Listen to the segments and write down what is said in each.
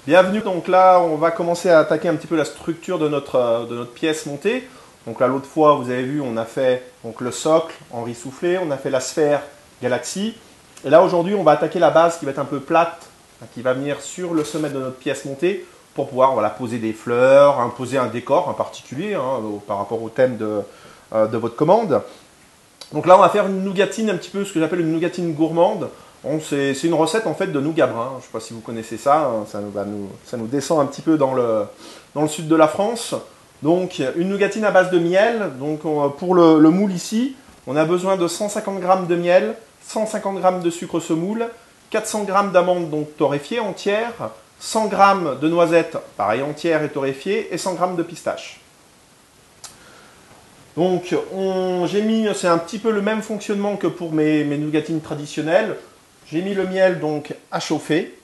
Bienvenue, donc là on va commencer à attaquer un petit peu la structure de notre pièce montée. Donc là l'autre fois vous avez vu on a fait donc, le socle en riz soufflé, on a fait la sphère galaxie. Et là aujourd'hui on va attaquer la base qui va être un peu plate, qui va venir sur le sommet de notre pièce montée pour pouvoir voilà, poser des fleurs, poser un décor en particulier par rapport au thème de votre commande. Donc là on va faire une nougatine un petit peu ce que j'appelle une nougatine gourmande. Bon, c'est une recette en fait de nougat brun. Je ne sais pas si vous connaissez ça. Ça nous descend un petit peu dans le sud de la France. Donc une nougatine à base de miel. Donc pour le moule ici, on a besoin de 150 g de miel, 150 g de sucre semoule, 400 g d'amandes donc torréfiées entières, 100 g de noisettes pareil entières et torréfiées et 100 g de pistaches. Donc j'ai mis, c'est un petit peu le même fonctionnement que pour mes nougatines traditionnelles. J'ai mis le miel donc à chauffer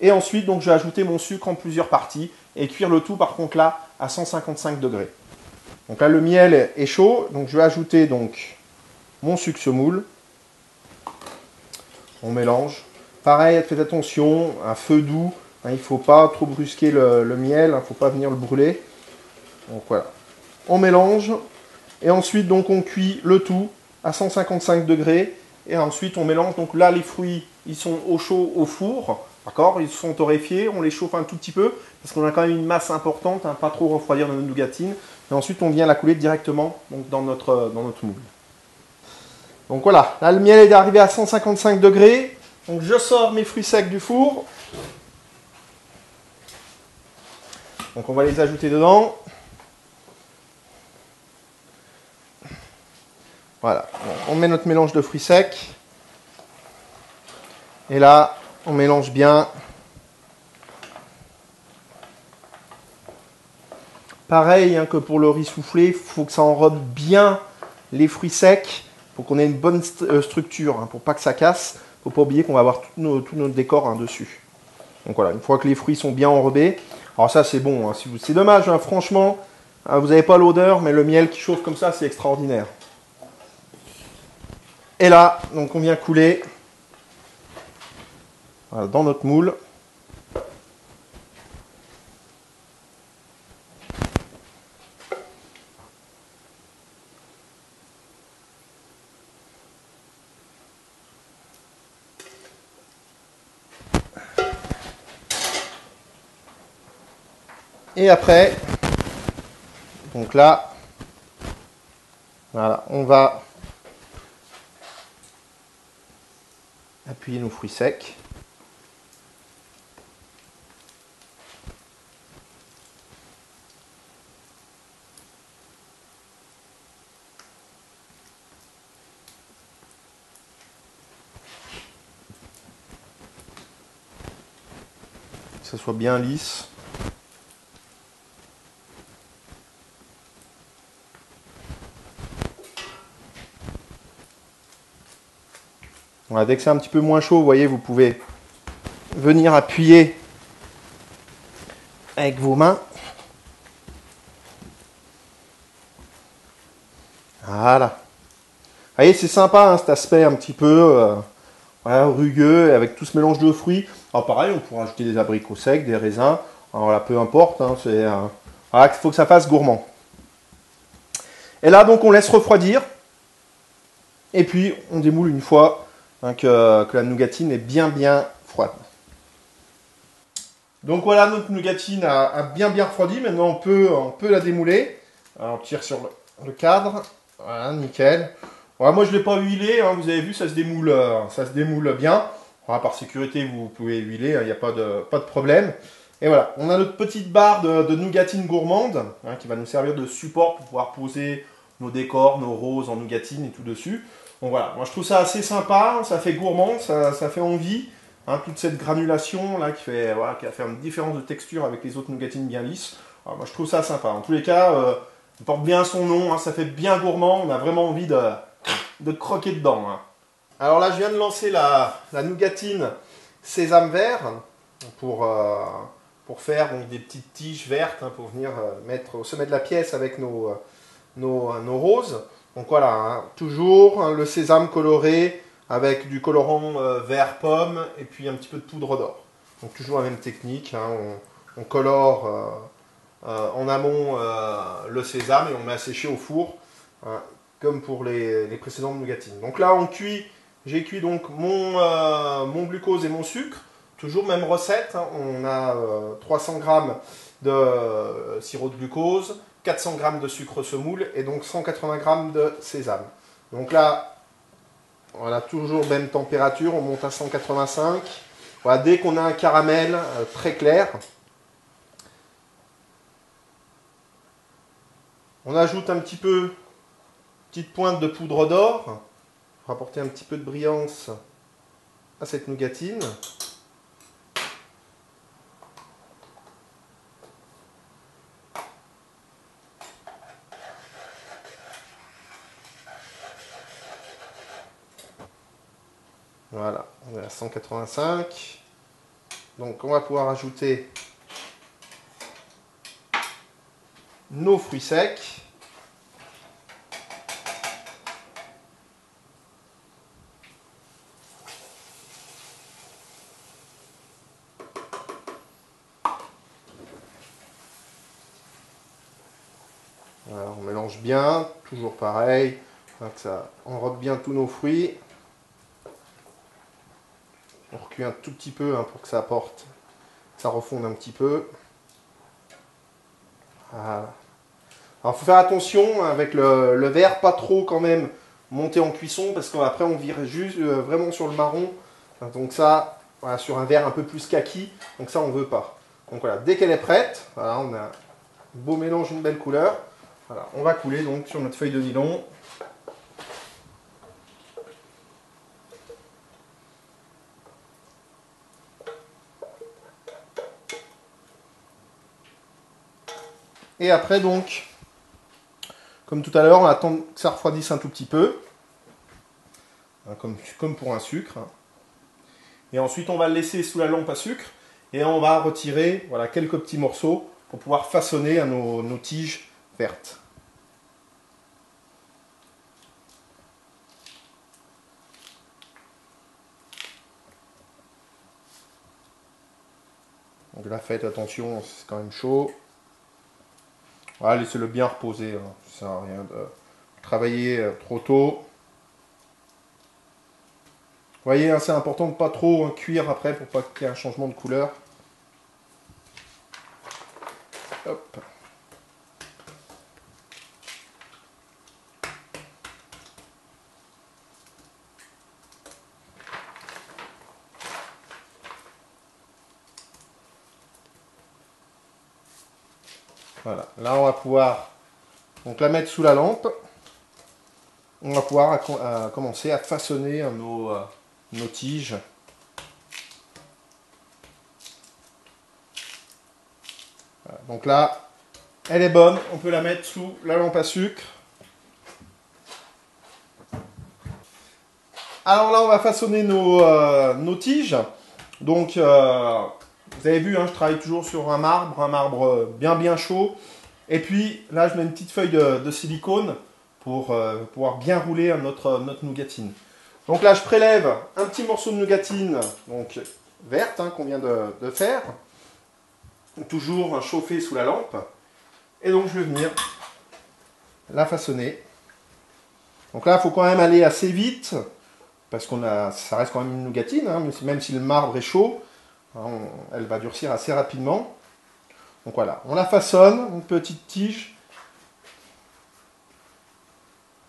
et ensuite donc je vais ajouter mon sucre en plusieurs parties et cuire le tout par contre là à 155 degrés. Donc là le miel est chaud, donc je vais ajouter donc mon sucre semoule. On mélange. Pareil, faites attention, à feu doux, il ne faut pas trop brusquer le miel, il ne faut pas venir le brûler. Donc voilà. On mélange et ensuite donc on cuit le tout à 155 degrés. Et ensuite, on mélange. Donc là, les fruits, ils sont au chaud au four. D'accord? Ils sont torréfiés. On les chauffe un tout petit peu. Parce qu'on a quand même une masse importante. Pas trop refroidir dans notre nougatine. Et ensuite, on vient la couler directement donc, dans notre moule. Donc voilà. Là, le miel est arrivé à 155 degrés. Donc je sors mes fruits secs du four. Donc on va les ajouter dedans. Voilà, on met notre mélange de fruits secs. Et là, on mélange bien. Pareil que pour le riz soufflé, il faut que ça enrobe bien les fruits secs pour qu'on ait une bonne structure, pour pas que ça casse. Il ne faut pas oublier qu'on va avoir tout notre décor dessus. Donc voilà, une fois que les fruits sont bien enrobés, alors ça c'est bon, c'est dommage, franchement, vous n'avez pas l'odeur, mais le miel qui chauffe comme ça, c'est extraordinaire. Et là, donc on vient couler voilà, dans notre moule. Et après, donc là, voilà, on va appuyer nos fruits secs. Que ça soit bien lisse. Voilà, dès que c'est un petit peu moins chaud, vous voyez, vous pouvez venir appuyer avec vos mains. Voilà. Vous voyez, c'est sympa cet aspect un petit peu voilà, rugueux avec tout ce mélange de fruits. Alors pareil, on pourra ajouter des abricots secs, des raisins. Alors là, peu importe, voilà, il faut que ça fasse gourmand. Et là, donc, on laisse refroidir. Et puis, on démoule une fois que la nougatine est bien froide. Donc voilà, notre nougatine a bien refroidi. Maintenant, on peut la démouler. Alors, on tire sur le cadre. Voilà, nickel. Voilà, moi, je ne l'ai pas huilé. Vous avez vu, ça se démoule bien. Voilà, par sécurité, vous pouvez huiler. Il n'y a pas de problème. Et voilà, on a notre petite barre de nougatine gourmande qui va nous servir de support pour pouvoir poser nos décors, nos roses en nougatine et tout dessus. Donc voilà, moi je trouve ça assez sympa, ça fait gourmand, ça fait envie. Toute cette granulation là qui va faire une différence de texture avec les autres nougatines bien lisses. Alors, moi je trouve ça sympa. En tous les cas, il porte bien son nom, ça fait bien gourmand, on a vraiment envie de croquer dedans. Alors là je viens de lancer la nougatine sésame vert pour faire donc, des petites tiges vertes pour venir mettre au sommet de la pièce avec nos roses. Donc voilà, toujours le sésame coloré avec du colorant vert pomme et puis un petit peu de poudre d'or. Donc toujours la même technique, hein, on colore en amont le sésame et on met à sécher au four, hein, comme pour les précédentes nougatines. Donc là on cuit, j'ai cuit donc mon glucose et mon sucre, toujours même recette, hein, on a 300 g de sirop de glucose, 400 g de sucre semoule et donc 180 g de sésame. Donc là, on a toujours même température, on monte à 185. Voilà, dès qu'on a un caramel très clair, on ajoute un petit peu, petite pointe de poudre d'or pour apporter un petit peu de brillance à cette nougatine. Voilà, on est à 185. Donc on va pouvoir ajouter nos fruits secs. Voilà, on mélange bien, toujours pareil, hein, que ça enrobe bien tous nos fruits. On recuit un tout petit peu hein, pour que ça apporte, ça refonde un petit peu. Voilà. Alors il faut faire attention avec le verre, pas trop quand même monter en cuisson parce qu'après on vire juste vraiment sur le marron. Donc ça, voilà, sur un verre un peu plus kaki, donc ça on veut pas. Donc voilà, dès qu'elle est prête, voilà, on a un beau mélange, une belle couleur. Voilà, on va couler donc sur notre feuille de nylon. Et après donc, comme tout à l'heure, on attend que ça refroidisse un tout petit peu, hein, comme pour un sucre. Et ensuite on va le laisser sous la lampe à sucre et on va retirer voilà, quelques petits morceaux pour pouvoir façonner à nos tiges vertes. Donc là, faites attention, c'est quand même chaud. Voilà, laissez-le bien reposer, hein. Ça sert à rien de travailler trop tôt. Vous voyez, hein, c'est important de ne pas trop cuire après pour pas qu'il y ait un changement de couleur. Hop. Voilà, là on va pouvoir donc la mettre sous la lampe. On va pouvoir commencer à façonner nos tiges. Voilà, donc là, elle est bonne, on peut la mettre sous la lampe à sucre. Alors là, on va façonner nos tiges. Donc, vous avez vu, hein, je travaille toujours sur un marbre bien chaud. Et puis là, je mets une petite feuille de silicone pour pouvoir bien rouler notre nougatine. Donc là, je prélève un petit morceau de nougatine, donc verte, hein, qu'on vient de faire. Toujours chauffer sous la lampe. Et donc, je vais venir la façonner. Donc là, il faut quand même aller assez vite, parce ça reste quand même une nougatine, hein, même si le marbre est chaud, hein, elle va durcir assez rapidement. Donc voilà, on la façonne, une petite tige.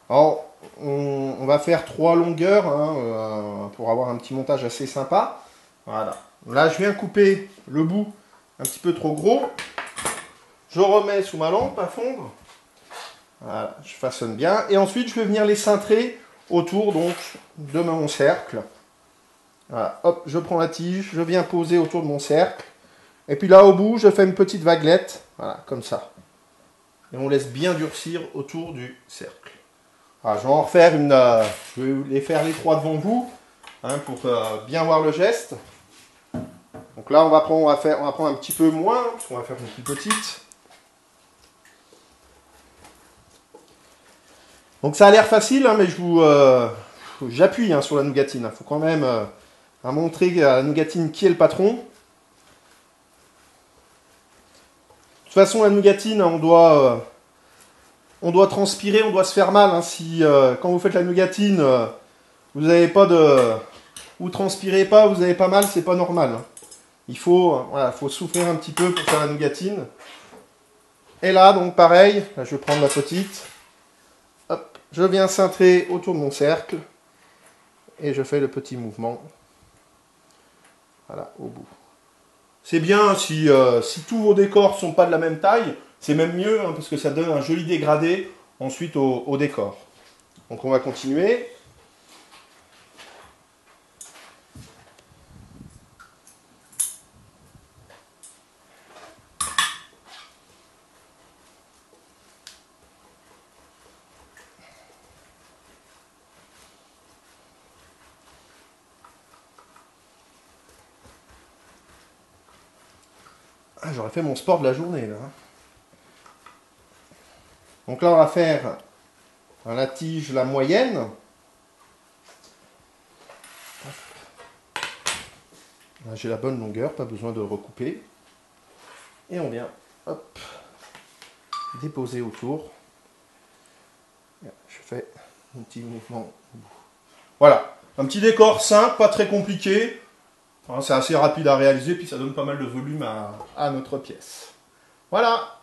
Alors, on va faire 3 longueurs hein, pour avoir un petit montage assez sympa. Voilà. Là, je viens couper le bout un petit peu trop gros. Je remets sous ma lampe à fondre. Voilà, je façonne bien. Et ensuite, je vais venir les cintrer autour donc, de mon cercle. Voilà, hop, je prends la tige, je viens poser autour de mon cercle. Et puis là, au bout, je fais une petite vaguelette. Voilà, comme ça. Et on laisse bien durcir autour du cercle. Alors, je vais en refaire une. Je vais les faire les 3 devant vous, hein, pour bien voir le geste. Donc là, on va prendre un petit peu moins, parce qu'on va faire une plus petite. Donc ça a l'air facile, hein, mais j'appuie hein, sur la nougatine. Il faut quand même montrer à la nougatine qui est le patron. toute façon, la nougatine, on doit transpirer, on doit se faire mal. Hein. Si quand vous faites la nougatine, vous n'avez pas de... Vous transpirez pas, vous n'avez pas mal, c'est pas normal. Hein. Il faut, voilà, faut souffrir un petit peu pour faire la nougatine. Et là, donc pareil, là, je vais prendre la petite. Hop, je viens cintrer autour de mon cercle. Et je fais le petit mouvement. Voilà, au bout. C'est bien si tous vos décors sont pas de la même taille, c'est même mieux, hein, parce que ça donne un joli dégradé ensuite au décor. Donc on va continuer. Ah, j'aurais fait mon sport de la journée là. Donc là on va faire la tige, la moyenne. J'ai la bonne longueur, pas besoin de recouper. Et on vient, hop, déposer autour. Je fais un petit mouvement. Voilà, un petit décor simple, pas très compliqué. Hein, c'est assez rapide à réaliser, puis ça donne pas mal de volume à notre pièce. Voilà.